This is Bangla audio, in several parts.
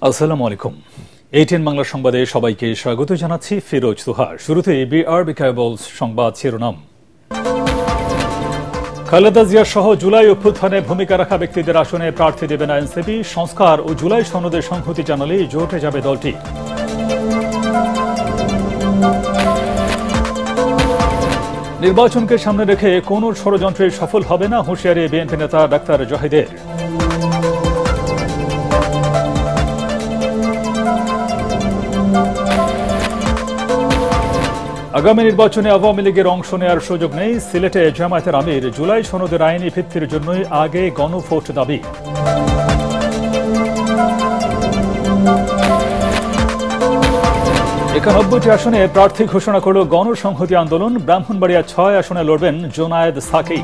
আসসালামু আলাইকুম। এটিএন বাংলা সংবাদে সবাইকে স্বাগত জানাচ্ছি। ফিরোজ তুহার। শুরুতেই বিআরবি কেবলস সংবাদ শিরোনাম। খালেদা জিয়া সহ জুলাই অভ্যুত্থানে ভূমিকা রাখা ব্যক্তিদের আসনে প্রার্থী দেবে না এনসিপি। সংস্কার ও জুলাই সনদে সংহতি জানালেই জোটে যাবে দলটি। নির্বাচনকে সামনে রেখে কোন ষড়যন্ত্রে সফল হবে না হুঁশিয়ারি বিএনপি নেতা ডাক্তার জাহিদের। আগামী নির্বাচনে আওয়ামী লীগের অংশ নেওয়ার সুযোগ নেই। সিলেটে জামায়াতের আমির জুলাই সনদের আইনি ভিত্তির জন্যই আগে গণভোট দাবি। ৯১টি আসনে প্রার্থী ঘোষণা করল গণসংহতি আন্দোলন। ব্রাহ্মণবাড়িয়া ৬ আসনে লড়বেন জোনায়েদ সাকি।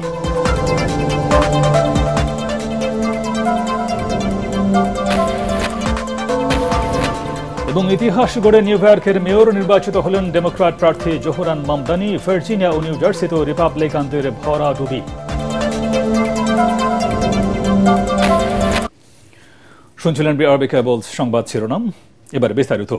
এবং ইতিহাস গড়ে নিউ ইয়র্কের মেয়র নির্বাচিত হলেন ডেমোক্র্যাট প্রার্থী জোহরান মামদানি। ভার্জিনিয়া ও নিউ জার্সিতেও রিপাবলিকানদের ভরাডুবি। শুনছিলেন বিআরবি কেবলস সংবাদ শিরোনাম। এবার বিস্তারিত।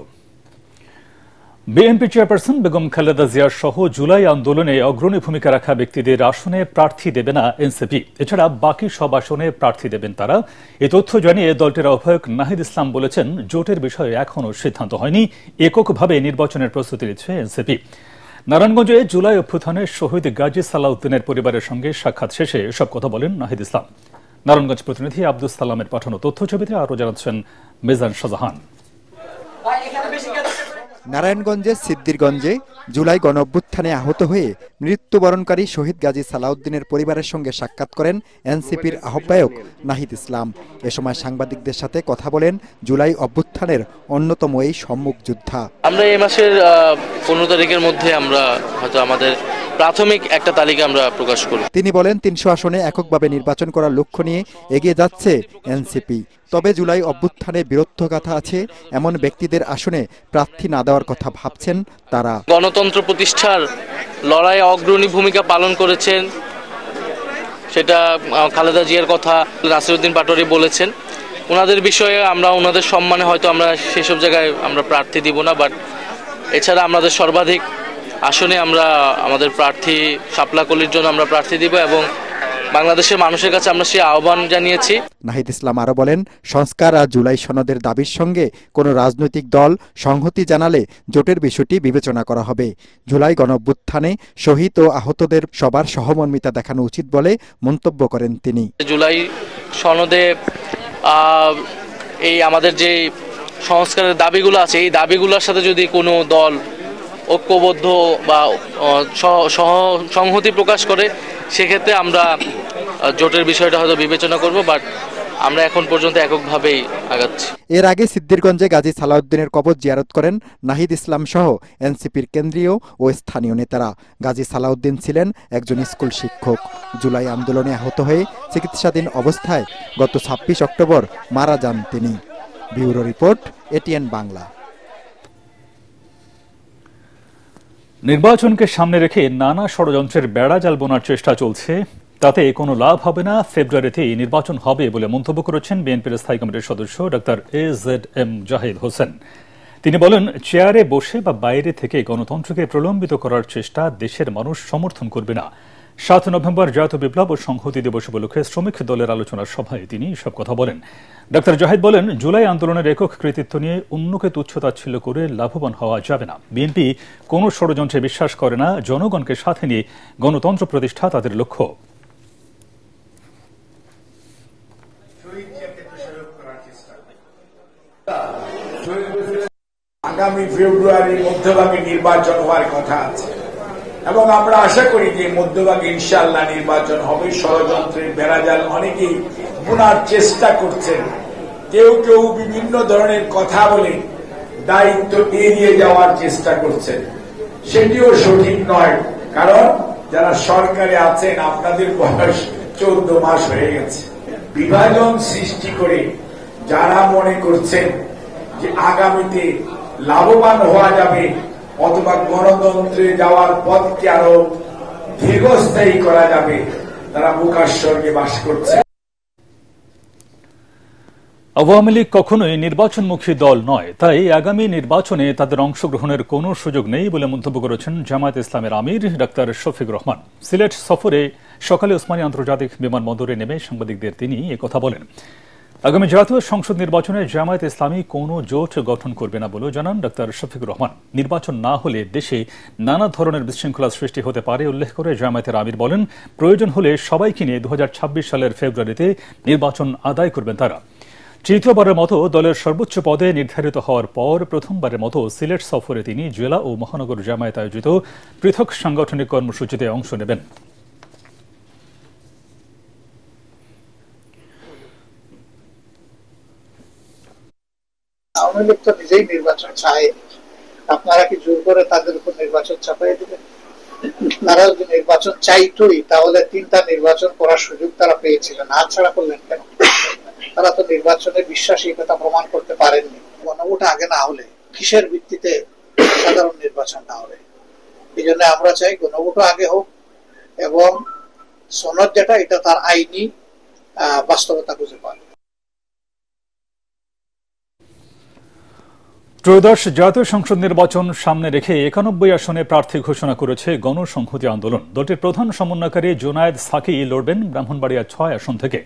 বিএনপি চেয়ারপারসন বেগম খালেদা জিয়া সহ জুলাই আন্দোলনে অগ্রণী ভূমিকা রাখা ব্যক্তিদের আসনে প্রার্থী দেবে না এনসিপি। এছাড়া বাকি সব আসনে প্রার্থী দেবেন তারা। এই তথ্য জানিয়ে দলটির আহ্বায়ক নাহিদ ইসলাম বলেছেন, জোটের বিষয়ে এখনও সিদ্ধান্ত হয়নি। এককভাবে নির্বাচনের প্রস্তুতি নিচ্ছে এনসিপি। নারায়ণগঞ্জে জুলাই অভ্যুত্থানে শহীদ গাজী সালাউদ্দিনের পরিবারের সঙ্গে সাক্ষাৎ শেষে এসব কথা বলেন নাহিদ ইসলাম। নারায়ণগঞ্জ প্রতিনিধি আব্দুস সালামের পাঠানো তথ্যছবিতে আরও জানাচ্ছেন মেজান শাহজাহান। নারায়ণগঞ্জের সিদ্দিরগঞ্জে জুলাই গণঅভ্যুত্থানে আহত হয়ে মৃত্যুবরণকারী শহীদ গাজী সালাউদ্দিনের পরিবারের সঙ্গে সাক্ষাৎ করেন এনসিপির আহ্বায়ক নাহিদ ইসলাম। এ সময় সাংবাদিকদের সাথে কথা বলেন জুলাই অভ্যুত্থানের অন্যতম এই সম্মুখ যোদ্ধা। আমরা এই মাসের 15 তারিখের মধ্যে আমরা হয়তো আমাদের প্রাথমিক একটা তালিকা আমরা প্রকাশ করব। তিনি বলেন ৩০০ আসনে এককভাবে নির্বাচন করার লক্ষ্য নিয়ে এগিয়ে যাচ্ছে এনসিপি। তবে জুলাই অভ্যুত্থানে বীরত্বগাথা আছে এমন ব্যক্তিদের আসনে প্রার্থী না দেওয়ার কথা ভাবছেন তারা। গণতন্ত্র প্রতিষ্ঠার লড়াইয়ে অগ্রণী ভূমিকা পালন করেছেন, সেটা খালেদা জিয়ার কথা নাসিরউদ্দিন পাটোয়ারি বলেছেন। ওনাদের বিষয়ে আমরা ওনাদের সম্মানে হয়তো আমরা সেসব জায়গায় আমরা প্রার্থী দিব না, বাট এছাড়া আমাদের সর্বাধিক আসনে আমরা আমাদের প্রার্থী শাপলাকলির জন্য আমরা প্রার্থী দিব এবং বাংলাদেশের মানুষের কাছে আমরা সেই আহ্বান জানিয়েছি। নাহিদ ইসলাম আরো বলেন, সংস্কার আর জুলাই সনদের দাবির সঙ্গে কোনো রাজনৈতিক দল সংহতি জানালে জোটের বিষয়টি বিবেচনা করা হবে। জুলাই গণঅভ্যুত্থানে শহীদ ও আহতদের সবার সহমর্মিতা দেখানো উচিত বলে মন্তব্য করেন তিনি। জুলাই সনদে এই আমাদের যে সংস্কারের দাবিগুলো আছে, এই দাবিগুলোর সাথে যদি কোনো দল ঐক্যবদ্ধ বা সংহতি প্রকাশ করে, সেক্ষেত্রে আমরা জোটের বিষয়টা হয়তো বিবেচনা করব, বাট আমরা এখন পর্যন্ত এককভাবেই আগাচ্ছি। এর আগে সিদ্দিরগঞ্জে গাজী সালাউদ্দিনের কবর জিয়ারত করেন নাহিদ ইসলাম সহ এনসিপির কেন্দ্রীয় ও স্থানীয় নেতারা। গাজী সালাউদ্দিন ছিলেন একজন স্কুল শিক্ষক। জুলাই আন্দোলনে আহত হয়ে চিকিৎসাধীন অবস্থায় গত ২৬ অক্টোবর মারা যান তিনি। Bureau report, ATN Bangla. নির্বাচনকে সামনে রেখে নানা ষড়যন্ত্রের বেড়াজাল বোনার চেষ্টা চলছে, তাতে কোনো লাভ হবে না। ফেব্রুয়ারিতেই নির্বাচন হবে বলে মন্তব্য করেছেন বিএনপির স্থায়ী কমিটির সদস্য ডক্টর এজেড.এম জাহিদ হোসেন। তিনি বলেন, চেয়ারে বসে বা বাইরে থেকে গণতন্ত্রকে প্রলম্বিত করার চেষ্টা দেশের মানুষ সমর্থন করবে না। ৭ নভেম্বর জাতীয় বিপ্লব ও সংহতি দিবস উপলক্ষে শ্রমিক দলের আলোচনার সভায় তিনি এসব কথা বলেন। ডক্টর জাহিদ বলেন, জুলাই আন্দোলনের একক কৃতিত্ব নিয়ে অন্যকে তুচ্ছতাচ্ছিল্য করে লাভবান হওয়া যাবে না। বিএনপি কোনো ষড়যন্ত্রে বিশ্বাস করে না। জনগণকে সাথে নিয়ে গণতন্ত্র প্রতিষ্ঠা তাদের লক্ষ্য। আগামী ফেব্রুয়ারির মধ্যভাগে নির্বাচন হওয়ার কথা আছে এবং আমরা আশা করি যে মধ্যভাগে ইনশাআল্লাহ নির্বাচন হবে। ষড়যন্ত্রের বেড়াজাল অনেকেই বোনার চেষ্টা করছেন। কেউ কেউ বিভিন্ন ধরনের কথা বলে দায়িত্ব এড়িয়ে যাওয়ার চেষ্টা করছেন, সেটিও সঠিক নয়। কারণ যারা সরকারে আছেন, আপনাদের বয়স 14 মাস হয়ে গেছে। বিভাজন সৃষ্টি করে যারা মনে করছেন যে আগামীতে লাভবান হওয়া যাবে অথবা গণতন্ত্রে যাওয়ার পথকে আরো দীর্ঘস্থায়ী করা যাবে, তারা বোকার স্বর্গে বাস করছে। আওয়ামী লীগ কখনোই নির্বাচনমুখী দল নয়, তাই আগামী নির্বাচনে তাদের অংশগ্রহণের কোনো সুযোগ নেই বলে মন্তব্য করেছেন জামায়াতে ইসলামের আমির ডাক্তার শফিক রহমান। সিলেট সফরে সকালে ওসমানী আন্তর্জাতিক বিমানবন্দরে নেমে সাংবাদিকদের তিনি একথা বলেন। আগামী জাতীয় সংসদ নির্বাচনে জামায়াতে ইসলামী কোনো জোট গঠন করবে না বলেও জানান ডাক্তার শফিক রহমান। নির্বাচন না হলে দেশে নানা ধরনের বিশৃঙ্খলা সৃষ্টি হতে পারে উল্লেখ করে জামায়াতের আমির বলেন, প্রয়োজন হলে সবাইকে নিয়ে 2026 সালের ফেব্রুয়ারিতে নির্বাচন আদায় করবেন তারা। তৃতীয়বারের মতো দলের সর্বোচ্চ পদে নির্ধারিত হওয়ার পর প্রথমবারের মতো সিলেট সফরে তিনি জেলা ও মহানগর জামায়াত আয়োজিত পৃথক সাংগঠনিক কর্মসূচিতে অংশ নেবেন। আওয়ামী লীগ তো নিজেই নির্বাচন চায়, আপনারা কি জোর করে তাদের উপর নির্বাচন চাপাই দিবেন? তারা যদি নির্বাচন চাইতোই তাহলে 3টা নির্বাচন করার সুযোগ তারা পেয়েছিলেন, হাতছাড়া করলেন কেন? তারা তো নির্বাচনে বিশ্বাসী কথা প্রমাণ করতে পারেননি। গণভোট আগে না হলে কিসের ভিত্তিতে সাধারণ নির্বাচন না হবে? এই জন্য আমরা চাই গণভোট আগে হোক এবং সনদ যেটা এটা তার আইনি বাস্তবতা খুঁজে পায়। ত্রয়োদশ জাতীয় সংসদ নির্বাচন সামনে রেখে 91 আসনে প্রার্থী ঘোষণা করেছে গণসংহতি আন্দোলন। দলটির প্রধান সমন্বয়কারী জুনায়েদ সাকি লড়বেন ব্রাহ্মণবাড়িয়া 6 আসন থেকে।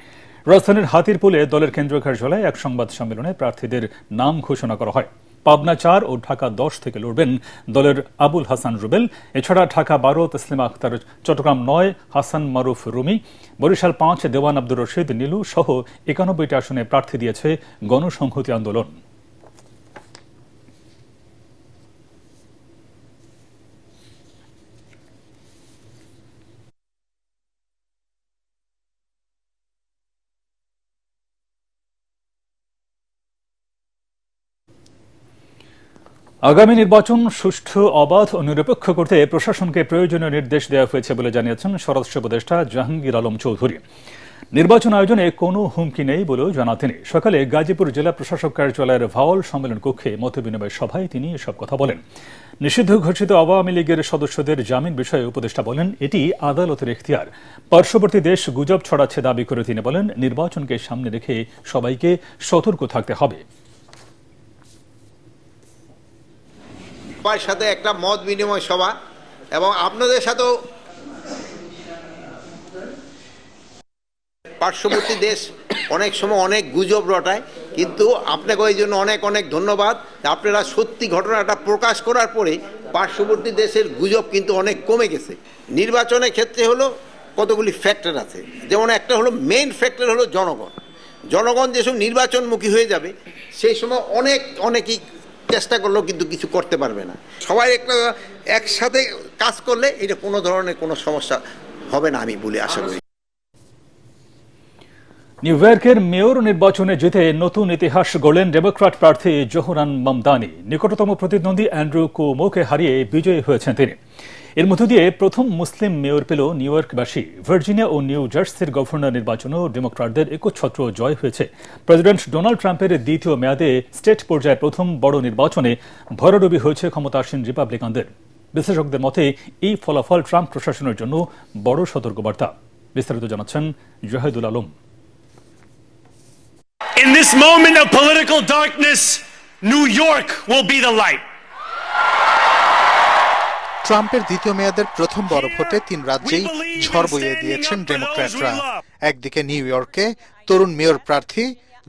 রাজধানীর হাতিরপুলে দলের কেন্দ্রীয় কার্যালয়ে এক সংবাদ সম্মেলনে প্রার্থীদের নাম ঘোষণা করা হয়। পাবনা 4 ও ঢাকা 10 থেকে লড়বেন দলের আবুল হাসান রুবেল। এছাড়া ঢাকা 12 তসলিমা আক্তার, চট্টগ্রাম 9 হাসান মারুফ রুমি, বরিশাল 5 দেওয়ান আব্দুর রশিদ নীলু সহ 91টি আসনে প্রার্থী দিয়েছে গণসংহতি আন্দোলন। আগামী নির্বাচন সুষ্ঠু, অবাধ ও নিরপেক্ষ করতে প্রশাসনকে প্রয়োজনীয় নির্দেশ দেওয়া হয়েছে বলে জানিয়েছেন স্বরাষ্ট্র উপদেষ্টা জাহাঙ্গীর আলম চৌধুরী। নির্বাচন আয়োজনে কোনো হুমকি নেই বলেও জানান তিনি। সকালে গাজীপুর জেলা প্রশাসক কার্যালয়ের ভাওয়াল সম্মেলন কক্ষে মতবিনিময় সভায় তিনি এসব কথা বলেন। নিষিদ্ধ ঘোষিত আওয়ামী লীগের সদস্যদের জামিন বিষয়ে উপদেষ্টা বলেন, এটি আদালতের এখতিয়ার। পার্শ্ববর্তী দেশ গুজব ছড়াচ্ছে দাবি করে তিনি বলেন, নির্বাচনকে সামনে রেখে সবাইকে সতর্ক থাকতে হবে। সবার সাথে একটা মত বিনিময় সভা এবং আপনাদের সাথেও পার্শ্ববর্তী দেশ অনেক সময় অনেক গুজব রটায়, কিন্তু আপনাকে এই জন্য অনেক অনেক ধন্যবাদ। আপনারা সত্যি ঘটনাটা প্রকাশ করার পরে পার্শ্ববর্তী দেশের গুজব কিন্তু অনেক কমে গেছে। নির্বাচনের ক্ষেত্রে হলো কতগুলি ফ্যাক্টর আছে, যেমন একটা হলো মেইন ফ্যাক্টর হলো জনগণ যেসব নির্বাচনমুখী হয়ে যাবে সেই সময় অনেকেই চেষ্টা করলেও কিন্তু কিছু করতে পারবে না। সবাই একসাথে কাজ করলে এটা কোনো ধরনের কোনো সমস্যা হবে না আমি বলে আশা করি। নিউ ইয়র্কের মেয়র নির্বাচনে জিতে নতুন ইতিহাস গড়লেন ডেমোক্র্যাট প্রার্থী জোহরান মামদানি। নিকটতম প্রতিদ্বন্দ্বী অ্যান্ড্রু কুমোকে হারিয়ে বিজয়ী হয়েছেন তিনি। এর মধ্য দিয়ে প্রথম মুসলিম মেয়র পেল নিউ ইয়র্কবাসী। ভার্জিনিয়া ও নিউ জার্সির গভর্নর নির্বাচনেও ডেমোক্র্যাটদের একচ্ছত্র জয় হয়েছে। প্রেসিডেন্ট ডোনাল্ড ট্রাম্পের দ্বিতীয় মেয়াদে স্টেট পর্যায়ের প্রথম বড় নির্বাচনে ভরাডুবি হয়েছে ক্ষমতাসীন রিপাবলিকানদের। বিশেষজ্ঞদের মতে এই ফলাফল ট্রাম্প প্রশাসনের জন্য বড় সতর্কবার্তা। বিস্তারিত জানাচ্ছেন Zahidul Alam. In this moment of political darkness, New York will be the light. ট্রাম্পের দ্বিতীয় মেয়াদের প্রথম বড় ভোটে 3 রাজ্যেই ঝড় বইয়ে দিয়েছেন ডেমোক্র্যাটরা। একদিকে নিউ ইয়র্কে তরুণ মেয়র প্রার্থী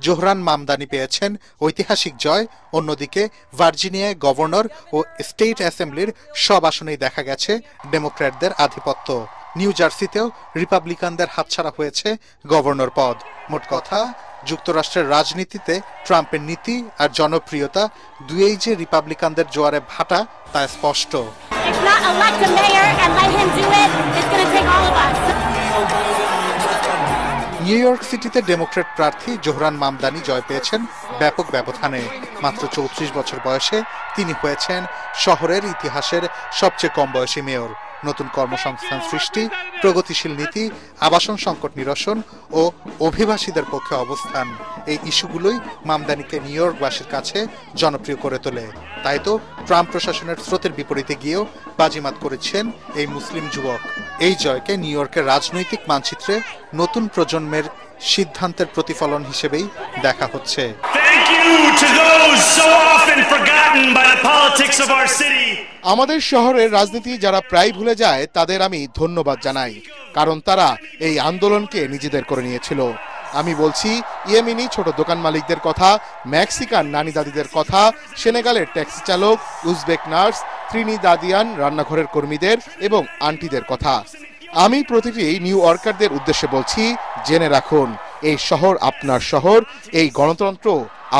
জোহরান মামদানি পেয়েছেন ঐতিহাসিক জয়, অন্যদিকে ভার্জিনিয়ায় গভর্নর ও স্টেট অ্যাসেম্বলির সব আসনেই দেখা গেছে ডেমোক্র্যাটদের আধিপত্য। নিউ জার্সিতেও রিপাবলিকানদের হাতছাড়া হয়েছে গভর্নর পদ। মোট কথা, যুক্তরাষ্ট্রের রাজনীতিতে ট্রাম্পের নীতি আর জনপ্রিয়তা দুয়েই যে রিপাবলিকানদের জোয়ারে ভাটা তা স্পষ্ট। নিউ ইয়র্ক সিটিতে ডেমোক্র্যাট প্রার্থী জোহরান মামদানি জয় পেয়েছেন ব্যাপক ব্যবধানে। মাত্র 34 বছর বয়সে তিনি হয়েছেন শহরের ইতিহাসের সবচেয়ে কম বয়সী মেয়র। নতুন কর্মসংস্থান সৃষ্টি, প্রগতিশীল নীতি, আবাসন সংকট নিরসন ও অভিবাসীদের পক্ষে অবস্থান, এই ইস্যুগুলোই মামদানিকে নিউ ইয়র্কবাসীর কাছে জনপ্রিয় করে তোলে। তাই তো ট্রাম্প প্রশাসনের স্রোতের বিপরীতে গিয়েও বাজিমাত করেছেন এই মুসলিম যুবক। এই জয়কে নিউ ইয়র্কের রাজনৈতিক মানচিত্রে নতুন প্রজন্মের সিদ্ধান্তের প্রতিফলন হিসেবেই দেখা হচ্ছে। আমাদের শহরের রাজনীতি যারা প্রায় ভুলে যায় তাদের আমি ধন্যবাদ জানাই, কারণ তারা এই আন্দোলনকে নিজেদের করে নিয়েছিল। আমি বলছি ইয়েমেনি ছোট দোকান মালিকদের কথা, মেক্সিকান নানি দাদিদের কথা, সেনেগালের ট্যাক্সি চালক, উজবেক নার্স, ত্রিনিদাদিয়ান রান্নাঘরের কর্মীদের এবং আন্টিদের কথা। আমি প্রতিটি নিউ ইয়র্কারদের উদ্দেশ্যে বলছি, জেনে রাখুন এই শহর আপনার শহর, এই গণতন্ত্র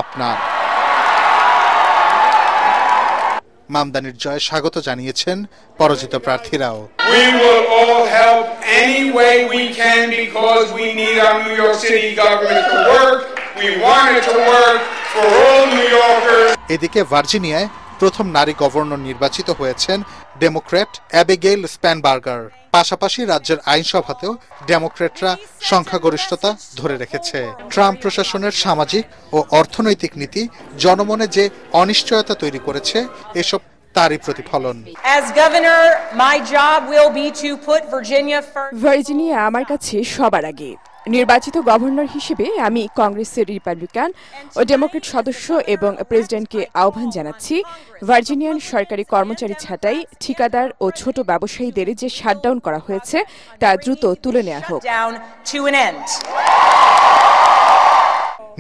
আপনার। মামদানির জয় স্বাগত জানিয়েছেন পরাজিত প্রার্থীরাও। We will all help any way we can because we need our New York City government to work. We want it to work for all New Yorkers. এদিকে ভার্জিনিয়ায় প্রথম নারী গভর্নর নির্বাচিত হয়েছেন ডেমোক্র্যাট অ্যাবিগেইল স্প্যানবার্গার। পাশাপাশি রাজ্যের আইনসভাতেও ডেমোক্র্যাটরা সংখ্যাগরিষ্ঠতা ধরে রেখেছে। ট্রাম্প প্রশাসনের সামাজিক ও অর্থনৈতিক নীতি জনমনে যে অনিশ্চয়তা তৈরি করেছে, এসব তারই প্রতিফলন। ভার্জিনিয়া আমার কাছে সবার আগে। নির্বাচিত গভর্নর হিসেবে আমি কংগ্রেসের রিপাবলিকান ও ডেমোক্রেট সদস্য এবং প্রেসিডেন্টকে আহ্বান জানাচ্ছি, ভার্জিনিয়ান সরকারি কর্মচারী ছাঁটাই, ঠিকাদার ও ছোট ব্যবসায়ীদের যে শাটডাউন করা হয়েছে তা দ্রুত তুলে নেওয়া হোক।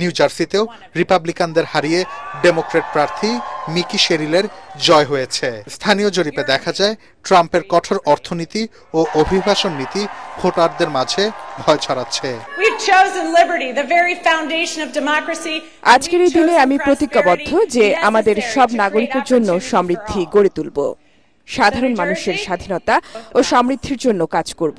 নিউ জার্সিতেও রিপাবলিকানদের হারিয়ে ডেমোক্র্যাট প্রার্থী মিকি শেরিলের জয় হয়েছে। স্থানীয় জরিপে দেখা যায় ট্রাম্পের কঠোর অর্থনীতি ও অভিবাসন নীতি ভোটারদের মাঝে ভয় ছড়াচ্ছে। আজকের এই দিনে আমি প্রতিজ্ঞাবদ্ধ যে আমাদের সব নাগরিকের জন্য সমৃদ্ধি গড়ে তুলব, সাধারণ মানুষের স্বাধীনতা ও সমৃদ্ধির জন্য কাজ করব।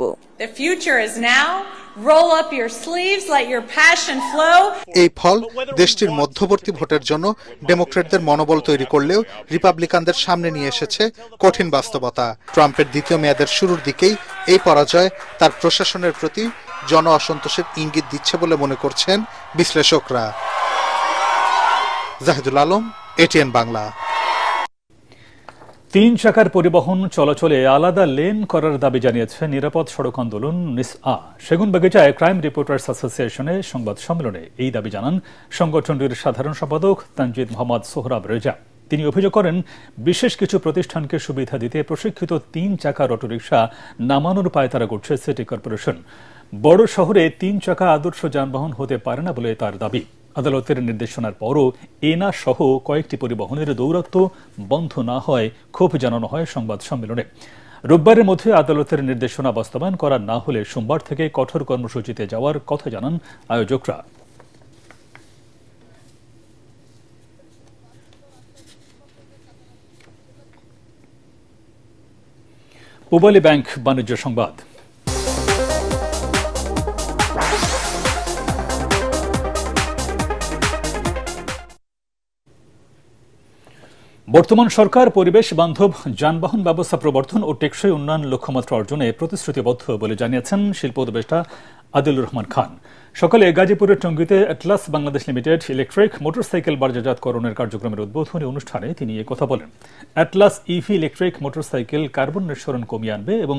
এই ফল দেশটির মধ্যবর্তী ভোটের জন্য ডেমোক্র্যাটদের মনোবল তৈরি করলেও রিপাবলিকানদের সামনে নিয়ে এসেছে কঠিন বাস্তবতা। ট্রাম্পের দ্বিতীয় মেয়াদের শুরুর দিকেই এই পরাজয় তার প্রশাসনের প্রতি জন অসন্তোষের ইঙ্গিত দিচ্ছে বলে মনে করছেন বিশ্লেষকরা। জাহিদুল আলম, এটিএন বাংলা। 3 চাকার পরিবহন চলাচলে আলাদা লেন করার দাবি জানিয়েছে নিরাপদ সড়ক আন্দোলন নিসআ। সেগুনবাগিচায় ক্রাইম রিপোর্টার্স অ্যাসোসিয়েশনে সংবাদ সম্মেলনে এই দাবি জানান সংগঠনটির সাধারণ সম্পাদক তানজিদ মোহাম্মদ সোহরাব রেজা। তিনি অভিযোগ করেন, বিশেষ কিছু প্রতিষ্ঠানকে সুবিধা দিতে প্রশিক্ষিত 3 চাকার অটোরিকশা নামানোর পায়তারা করছে সিটি কর্পোরেশন। বড় শহরে 3 চাকা আদর্শ যানবাহন হতে পারে না বলে তার দাবি। আদালতের নির্দেশনার পরও এনা সহ কয়েকটি পরিবহনের দৌরাত্ম্য বন্ধ না হয় ক্ষোভ জানানো হয় সংবাদ সম্মেলনে। রোববারের মধ্যে আদালতের নির্দেশনা বাস্তবায়ন করা না হলে সোমবার থেকে কঠোর কর্মসূচিতে যাওয়ার কথা জানান আয়োজকরা। পূবালী ব্যাংক বাণিজ্য সংবাদ। বর্তমান সরকার পরিবেশ বান্ধব যানবাহন ব্যবস্থা প্রবর্তন ও টেকসই উন্নয়ন লক্ষ্যমাত্রা অর্জনে প্রতিশ্রুতিবদ্ধ বলে জানিয়েছেন শিল্প উপদেষ্টা আদিলুর রহমান খান। সকালে গাজীপুরের টঙ্গীতে Atlas Bangladesh limited electric motorcycle বাজারজাতকরণের কার্যক্রমের উদ্বোধনী অনুষ্ঠানে তিনি একথা বলেন। Atlas EV electric motorcycle carbon নিঃসরণ কমিয়ে আনবে এবং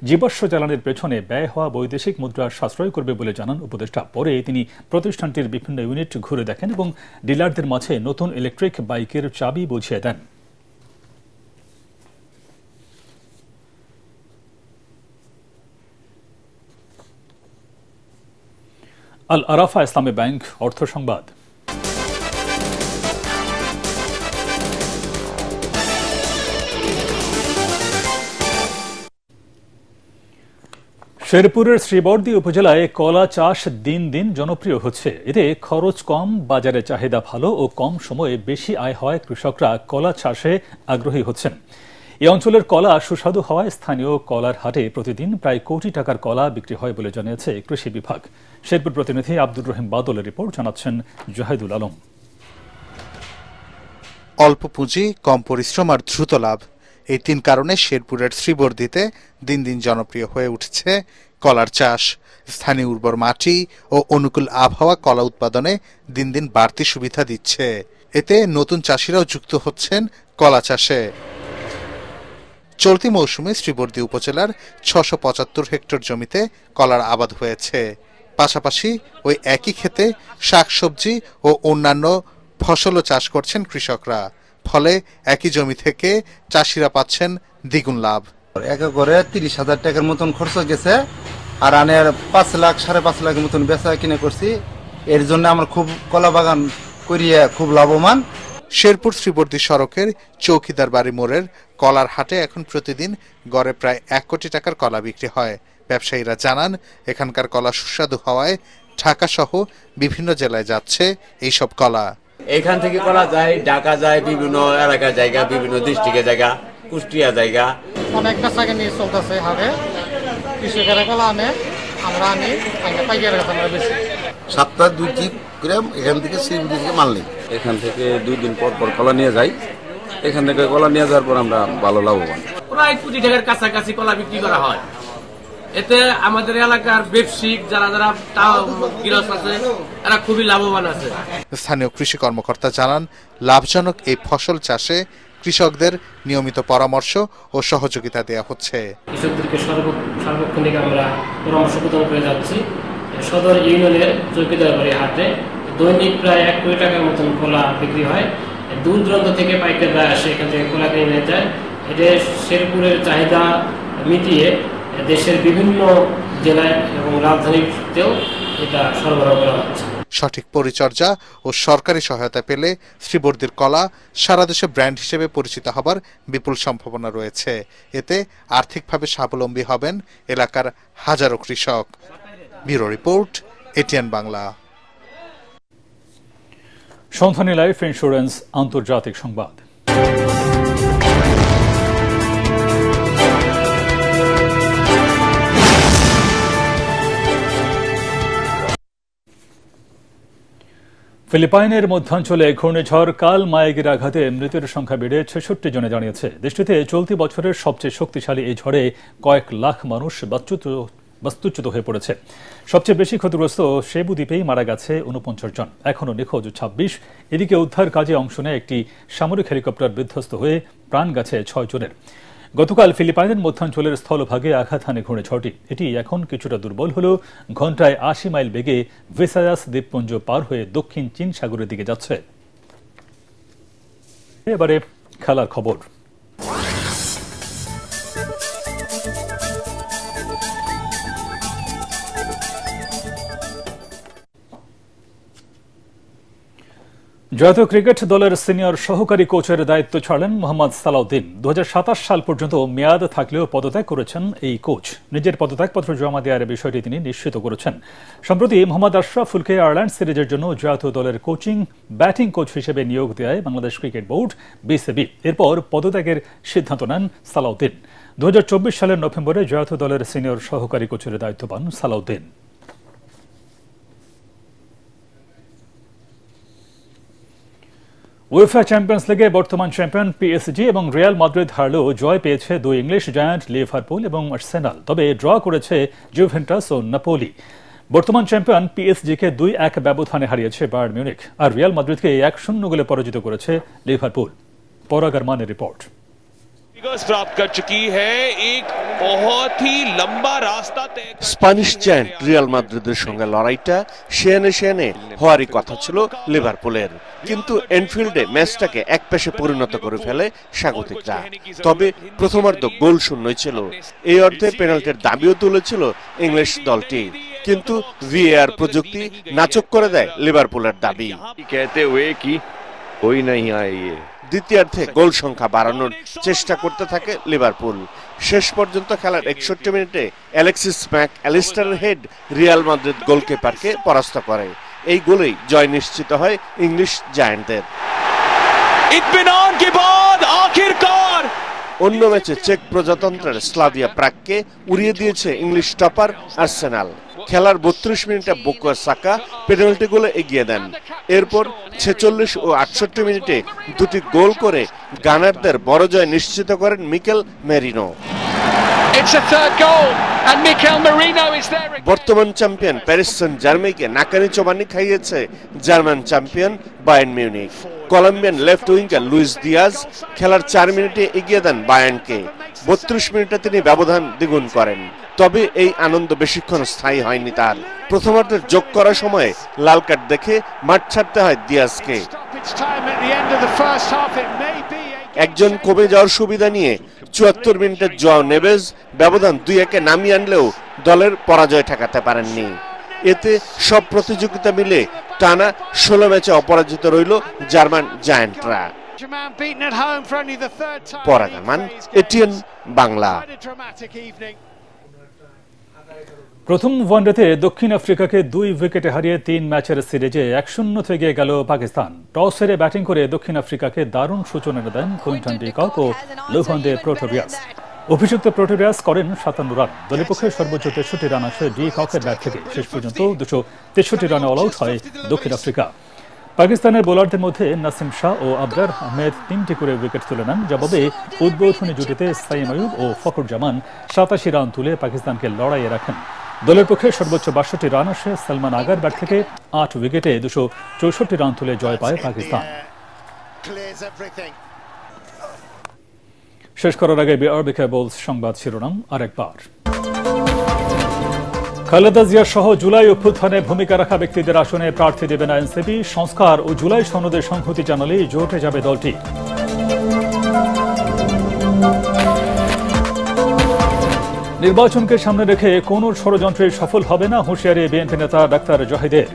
জীবাশ্ম জ্বালানির পেছনে ব্যয় হওয়া বৈদেশিক মুদ্রা সাশ্রয় করবে বলে জানান উপদেষ্টা। পরে তিনি প্রতিষ্ঠানটির বিভিন্ন ইউনিট ঘুরে দেখেন এবং ডিলারদের মাঝে নতুন ইলেকট্রিক বাইকের চাবি বুঝিয়ে দেন। আল আরাফা ইসলামী ব্যাংক অর্থ সংবাদ। শেরপুরের শ্রীবর্দী উপজেলায় কলা চাষ দিন দিন জনপ্রিয় হচ্ছে। এতে খরচ কম, বাজারে চাহিদা ভালো ও কম সময়ে বেশি আয় হয়। কৃষকরা কলা চাষে আগ্রহী হচ্ছেন। এই অঞ্চলের কলা সুস্বাদু হওয়ায় স্থানীয় কলার হাটে প্রতিদিন প্রায় কোটি টাকার কলা বিক্রি হয় বলে জানিয়েছে কৃষি বিভাগ। শেরপুর প্রতিনিধি আব্দুর রহিম বাদলের রিপোর্ট, জানাচ্ছেন জাহিদুল আলম। অল্প পুঁজি, কম পরিশ্রম আর দ্রুত লাভ, এই 3 কারণে শেরপুরের শ্রীবর্দীতে দিন দিন জনপ্রিয় হয়ে উঠছে কলার চাষ। স্থানীয় উর্বর মাটি ও অনুকূল আবহাওয়া কলা উৎপাদনে দিন দিন বাড়তি সুবিধা দিচ্ছে। এতে নতুন চাষিরাও যুক্ত হচ্ছেন কলা চাষে। চলতি মৌসুমে শ্রীবর্দী উপজেলার 675 হেক্টর জমিতে কলার আবাদ হয়েছে। পাশাপাশি ওই একই ক্ষেতে শাকসবজি ও অন্যান্য ফসলও চাষ করছেন কৃষকরা। ফলে একই জমি থেকে চাষিরা পাচ্ছেন দ্বিগুণ লাভ। একে করে 30,000 টাকার মতন খরচ গেছে, আর আনের 5 লাখ 5.5 লাখের মতন বেচা কিনে করছি। এর জন্য আমরা খুব কলা বাগান করিয়ে খুব লাভবান। শেরপুর শ্রীবর্দী সড়কের চৌকিদার বাড়ি মোড়ের কলার হাটে এখন প্রতিদিন গড়ে প্রায় 1 কোটি টাকার কলা বিক্রি হয়। ব্যবসায়ীরা জানান, এখানকার কলা সুস্বাদু হওয়ায় ঢাকা সহ বিভিন্ন জেলায় যাচ্ছে এইসব কলা। এখান থেকে কলা যায় ঢাকা যায়, বিভিন্ন এলাকার জায়গা, বিভিন্ন ডিস্ট্রিক্টের জায়গা, কুষ্টিয়া জায়গা। অনেক বেচাকে নিয়ে চলতেছে হাটে, কৃষকেরা কলা আনে, আমরা আনি, পাইকারের কাছে আমরা বেশি। সপ্তাহে 2 জিপ গ্রাম এখান থেকে শ্রীবর্দী থেকে মাল নেই। এখান থেকে 2 দিন পর পর কলা নিয়ে যাই। এখান থেকে কলা নিয়ে যাওয়ার পর আমরা ভালো লাভবান। প্রায় 20 টাকার কাছাকাছি কলা বিক্রি করা হয়। এতে আমাদের এলাকার ব্যবসায়িক যারা গৃহস্থ আছে তারা খুবই লাভবান আছে। স্থানীয় কৃষি কর্মকর্তা জানান, লাভজনক এই ফসল চাষে কৃষকদের নিয়মিত পরামর্শ ও সহযোগিতা দেওয়া হচ্ছে। কৃষকদেরকে সার্বক্ষণিক আমরা পরামর্শ প্রদান করে যাচ্ছি। সদর ইউনিয়নের চৌকিদার বাড়ি হাটে দৈনিক প্রায় 1 কোটি টাকার মতন কলা বিক্রি হয়। দূর দূরান্ত থেকে পাইকাররা আসে, এখান থেকে কলা কিনে নিয়ে যায়। এটা শেরপুরের চাহিদা মিটিয়ে দেশের বিভিন্ন জেলায় এবং রাজধানীতেও এটা সরবরাহ করা হচ্ছে। সঠিক পরিচর্যা ও সরকারি সহায়তা পেলে শ্রীবর্দীর কলা সারা দেশে ব্র্যান্ড হিসেবে পরিচিত হবার বিপুল সম্ভাবনা রয়েছে। এতে আর্থিকভাবে স্বাবলম্বী হবেন এলাকার হাজারো কৃষক। Bureau report, ATN Bangla. সন্ধানী লাইফ ইন্স্যুরেন্স আন্তর্জাতিক সংবাদ। ফিলিপাইনের মধ্যাঞ্চলে ঘূর্ণিঝড় কাল মায়াগির আঘাতে মৃতের সংখ্যা বেড়ে 66 জনে জানিয়েছে। দেশটিতে চলতি বছরের সবচেয়ে শক্তিশালী এই ঝড়ে কয়েক লাখ মানুষ বাস্তুচ্যুত হয়ে পড়েছে। সবচেয়ে বেশি ক্ষতিগ্রস্ত সেবু দ্বীপেই মারা গেছে 49 জন, এখনও নিখোঁজ 26। এদিকে উদ্ধার কাজে অংশ নেয় একটি সামরিক হেলিকপ্টার বিধ্বস্ত হয়ে প্রাণ গেছে 6 জনের। গতকাল ফিলিপাইনের মধ্যাঞ্চলের স্থলভাগে আঘাত হানে ঘূর্ণিঝড়টি। এটি এখন কিছুটা দুর্বল হলেও ঘণ্টায় 80 মাইল বেগে ভিসায়াস দ্বীপপুঞ্জ পার হয়ে দক্ষিণ চীন সাগরের দিকে যাচ্ছে। এবারে খেলার খবর। জাতীয় ক্রিকেট দলের সিনিয়র সহকারী কোচের দায়িত্ব ছাড়লেন মোহাম্মদ সালাউদ্দিন। 2027 সাল পর্যন্ত মেয়াদ থাকলেও পদত্যাগ করেছেন এই কোচ। নিজের পদত্যাগপত্র জমা দেওয়ার বিষয়টি তিনি নিশ্চিত করেছেন। সম্প্রতি মোহাম্মদ আশরাফুলকে আয়ারল্যান্ড সিরিজের জন্য জাতীয় দলের ব্যাটিং কোচ হিসেবে নিয়োগ দেয় বাংলাদেশ ক্রিকেট বোর্ড বিসিবি। এরপর পদত্যাগের সিদ্ধান্ত নেন সালাউদ্দিন। 2024 সালের নভেম্বরে জাতীয় দলের সিনিয়র সহকারী কোচের দায়িত্ব পান সালাউদ্দিন। উয়েফা চ্যাম্পিয়ন্স লিগে বর্তমান চ্যাম্পিয়ন পিএসজি এবং রিয়াল মাদ্রিদ হারলেও জয় পেয়েছে 2 ইংলিশ জায়ান্ট লিভারপুল এবং আর্সেনাল। তবে ড্র করেছে জুভেন্টাস ও নাপোলি। বর্তমান চ্যাম্পিয়ন পিএসজিকে 2-1 ব্যবধানে হারিয়েছে বায়ার্ন মিউনিখ, আর রিয়াল মাদ্রিদকে 1-0 গোলে পরাজিত করেছে লিভারপুল। পরাগ আরমানের রিপোর্ট। प्राप्त कर चुकी है, एक बहुत ही लंबा रास्ता तय। স্প্যানিশ জায়ান্ট রিয়াল মাদ্রিদের সঙ্গে লড়াইটা সেনে হওয়ারই কথা ছিল লিভারপুলের, কিন্তু এনফিল্ডে ম্যাচটাকে একপেশে পরিণত করে ফেলে স্বাগতিকরা। তবে প্রথমার্ধ গোল শূন্যই ছিল। এই অর্ধে পেনাল্টির দাবিও তুলেছিল ইংলিশ দলটি, কিন্তু ভিএআর প্রযুক্তি নাচক করে দেয় লিভারপুলের দাবি। कहते हुए कि कोई नहीं आए। দ্বিতীয়ার্ধে গোল সংখ্যা বাড়ানোর চেষ্টা করতে থাকে লিভারপুল। শেষ পর্যন্ত খেলার 61 মিনিটে অ্যালেক্সিস ম্যাক অ্যালিস্টারের হেড রিয়াল মাদ্রিদ গোলকিপারকে পরাস্ত করে। এই গোলেই জয় নিশ্চিত হয় ইংলিশ জায়ান্টদের। इत्मीनान के बाद आखिरकार অন্য ম্যাচে চেক প্রজাতন্ত্রের স্লাভিয়া প্রাগকে উড়িয়ে দিয়েছে ইংলিশ টপার আর্সেনাল। খেলার 32 মিনিটে বুকায়ো সাকা পেনাল্টি গোলে এগিয়ে দেন। এরপর 46 ও 68 মিনিটে দুটি গোল করে গানারদের বড় জয় নিশ্চিত করেন মিকেল মেরিনো। বর্তমান চ্যাম্পিয়ন প্যারিস সেন্ট জার্মেইকে নাকানি চোবানি খাইয়েছে German champion Bayern Munich. Colombian left winger Luis Diaz খেলার 4 মিনিটে এগিয়ে দেন বায়ার্নকে। 32 মিনিটে তিনি ব্যবধান দ্বিগুণ করেন। তবে এই আনন্দ বেশিক্ষণ স্থায়ী হয়নি তার। প্রথমার্ধের যোগ করার সময়ে লাল কার্ড দেখে মাঠ ছাড়তে হয় দিয়াজকে। একজন কমে যাওয়ার সুবিধা নিয়ে 74 মিনিটের জোয়াও নেভেজ ব্যবধান 2-1 নামিয়ে আনলেও দলের পরাজয় ঠেকাতে পারেননি। এতে সব প্রতিযোগিতা মিলে টানা 16 ম্যাচে অপরাজিত রইল জার্মান জায়ান্টরা। পরাগামান, এটিএন বাংলা। প্রথম ওয়ানডেতে দক্ষিণ আফ্রিকাকে 2 উইকেটে হারিয়ে 3 ম্যাচের সিরিজে 1-0 থেকে গেল পাকিস্তান। টস হেরে ব্যাটিং করে দক্ষিণ আফ্রিকাকে দারুণ সূচনা দেন কুইন্টন ডি কক ও লুভান্দে প্রেটোরিয়াস। অভিযুক্ত প্রেটোরিয়াস করেন 57 রান। দলের পক্ষে সর্বোচ্চ 63 রান আসে ডি ককের ব্যাট থেকে। শেষ পর্যন্ত 263 রানে অল আউট হয় দক্ষিণ আফ্রিকা। পাকিস্তানের বোলারদের মধ্যে নাসিম শাহ ও আবরার আহমেদ 3টি করে উইকেট তুলে নেন। জবাবে উদ্বোধনী জুটিতে সাইম আয়ুব ও ফখর জামান 87 রান তুলে পাকিস্তানকে লড়াইয়ে রাখেন। দলের পক্ষে সর্বোচ্চ 62 রান আসে সালমান আগার ব্যাট থেকে। 8 উইকেটে 264 রান তুলে জয় পায় পাকিস্তান। শেষ করার আগে বিআরবি কেবলস সংবাদ শিরোনাম আরেকবার। খালেদা জিয়া সহ জুলাই অভ্যুত্থানে ভূমিকা রাখা ব্যক্তিদের আসনে প্রার্থী দেবে না এনসিপি। সংস্কার ও জুলাই সনদের সংহতি জানালেই জোটে যাবে দলটি। নির্বাচনকে সামনে রেখে কোন ষড়যন্ত্রে সফল হবে না হুঁশিয়ারি বিএনপি নেতা ডাক্তার জাহিদের।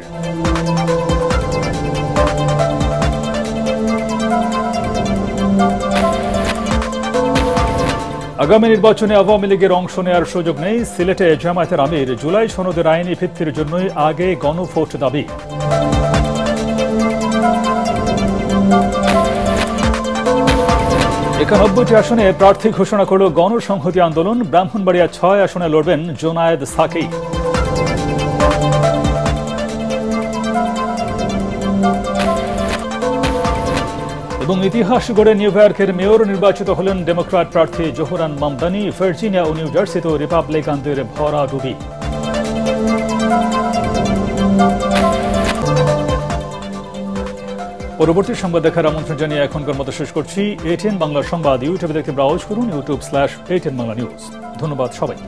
আগামী নির্বাচনে আওয়ামী লীগের অংশ নেওয়ার সুযোগ নেই। সিলেটে জামায়াতের আমির জুলাই সনদের আইনি ভিত্তির জন্যই আগে গণভোট দাবি। একানব্বইটি আসনে প্রার্থী ঘোষণা করল গণসংহতি আন্দোলন। ব্রাহ্মণবাড়িয়া 6 আসনে লড়বেন জোনায়েদ সাকি। এবং ইতিহাস গড়ে নিউ ইয়র্কের মেয়র নির্বাচিত হলেন ডেমোক্র্যাট প্রার্থী জোহরান মামদানি। ভার্জিনিয়া ও নিউ জার্সিতেও রিপাবলিকানদের ভরাডুবি। পরবর্তী সংবাদ দেখার আমন্ত্রণ জানিয়ে এখনকার মতো শেষ করছি। এটিএন বাংলার সংবাদ ইউটিউবে দেখতে ব্রাউজ করুন youtube/ATN Bangla News। ধন্যবাদ সবাইকে।